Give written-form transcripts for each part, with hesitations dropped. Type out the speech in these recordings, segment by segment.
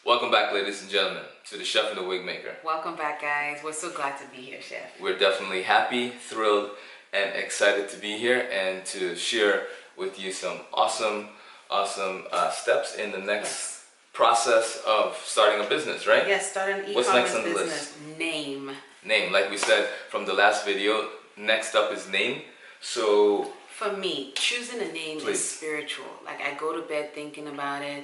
Welcome back, ladies and gentlemen, to the Chef and the Wigmaker. Welcome back, guys. We're so glad to be here, Chef. We're definitely happy, thrilled, and excited to be here and to share with you some awesome steps in the next process of starting a business, right? Yes, starting an e-commerce business. Name. Name, like we said from the last video, next up is name. So for me, choosing a name is spiritual. Like, I go to bed thinking about it.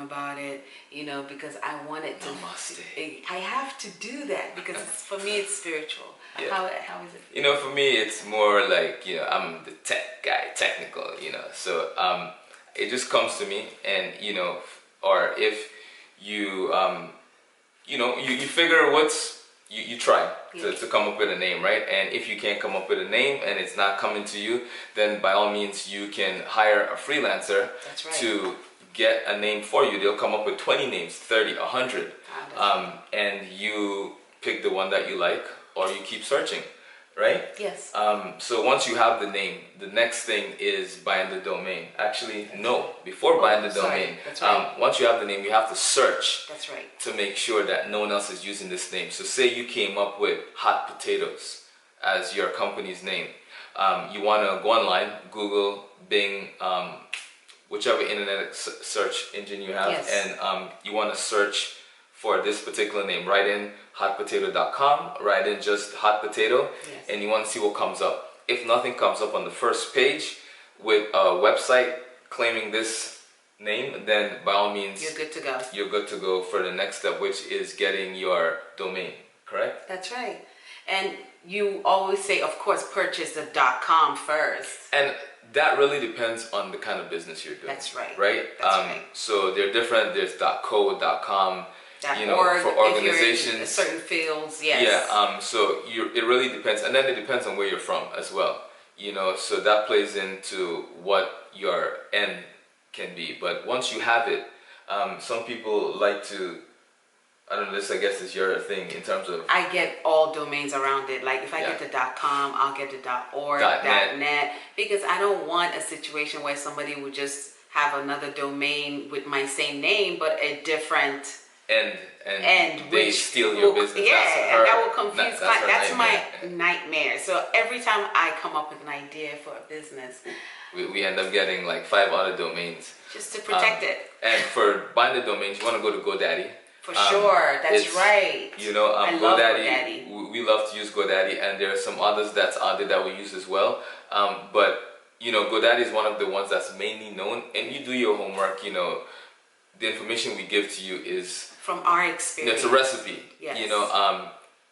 About it, you know, because I want it to. Namaste. I have to do that because for me it's spiritual. Yeah. How is it? You know, for me it's more like, you know, I'm the tech guy, technical, you know. So it just comes to me, and you know, or if you you know, you figure you try to come up with a name, right? And if you can't come up with a name and it's not coming to you, then by all means you can hire a freelancer. That's right. To get a name for you. They'll come up with 20 names, 30, 100, and you pick the one that you like, or you keep searching, right? Yes. So once you have the name, the next thing is buying the domain. Actually, no, before buying the domain, that's right. Once you have the name, you have to search. That's right. To make sure that no one else is using this name. So say you came up with Hot Potatoes as your company's name. You want to go online, Google, Bing, whichever internet search engine you have, and you want to search for this particular name. Write in hotpotato.com, write in just hot potato, and you want to see what comes up. If nothing comes up on the first page with a website claiming this name, then by all means you're good to go. You're good to go for the next step, which is getting your domain, correct? That's right. And you always say, of course, purchase the .com first. And that really depends on the kind of business you're doing. That's right. Right? That's right. So they're different. There's .co, .com, you know, .org, for organizations. If you're in certain fields, yes. Yeah. So it really depends, and then it depends on where you're from as well. You know, so that plays into what your end can be. But once you have it, some people like to. I don't know, this I guess is your thing in terms of... I get all domains around it. Like if I get the .com, I'll get the .org, .net, because I don't want a situation where somebody would just have another domain with my same name, but a different... And they steal your business. Yeah, and that will confuse. That's my nightmare. So every time I come up with an idea for a business... We end up getting like 5 other domains. Just to protect it. And for buying the domains, you want to go to GoDaddy. For sure, that's right. You know, I love GoDaddy. We love to use GoDaddy, and there are some others that's out there that we use as well. But you know, GoDaddy is one of the ones that's mainly known, and you do your homework. You know, the information we give to you is from our experience. It's a recipe. Yes. You know,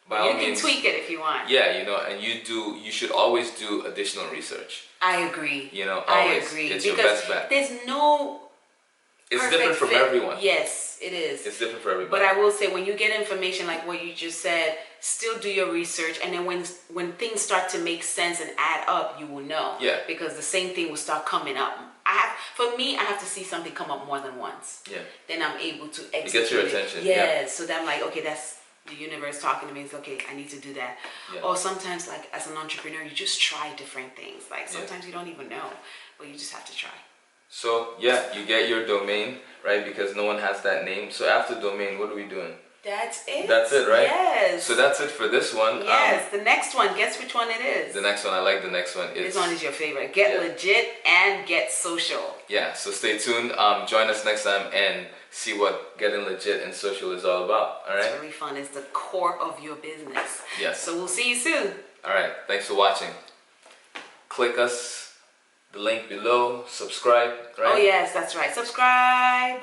by all means, you can tweak it if you want. Yeah, you know, and you should always do additional research. I agree. You know, always. I agree. It's because your best bet. There's no. It's different from everyone. Yes, it is. It's different for everybody. But I will say, when you get information like what you just said, still do your research, and then when things start to make sense and add up, you will know. Yeah. Because the same thing will start coming up. For me, I have to see something come up more than once. Yeah. Then I'm able to execute it gets your attention. Yes. Yeah. So then I'm like, okay, that's the universe talking to me. It's okay, I need to do that. Yeah. Or sometimes, like as an entrepreneur, you just try different things. Like sometimes you don't even know, but you just have to try. So yeah, you get your domain, right? Because no one has that name. So after domain, what are we doing? That's it. That's it, right? Yes. So that's it for this one. Yes. The next one, guess which one it is? The next one, I like the next one. This one is your favorite. Get legit and get social. Yeah, so stay tuned. Join us next time and see what getting legit and social is all about. All right? It's really fun. It's the core of your business. Yes. So we'll see you soon. All right. Thanks for watching. Click us. The link below, subscribe, right? Oh yes, that's right. Subscribe.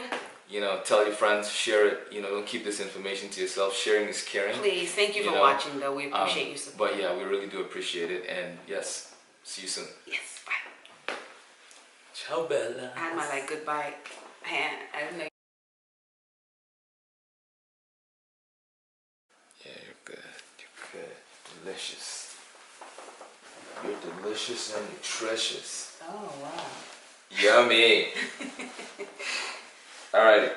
You know, tell your friends, share it. You know, don't keep this information to yourself. Sharing is caring. Please, thank you for watching though. We appreciate your support. But yeah, we really do appreciate it. And yes, see you soon. Yes, bye. Ciao, Bella. I had my like goodbye hand. I didn't know. Yeah, you're good. You're good. Delicious. You're delicious and nutritious. Oh, wow. Yummy. Alrighty.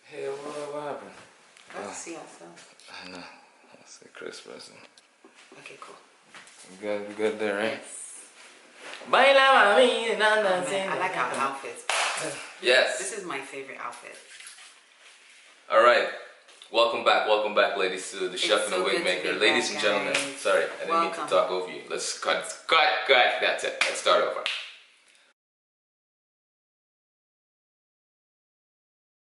Hey, what happened? Let's see ourselves. I know. That's a Chris person. Okay, cool. We good there, right? Yes. Baila mami, Oh, man, I like our outfits. Yes. This is my favorite outfit. All right. Welcome back, ladies, to the Chef and the Wig Maker. Ladies and gentlemen, sorry, I didn't mean to talk over you. Let's cut. That's it. Let's start over.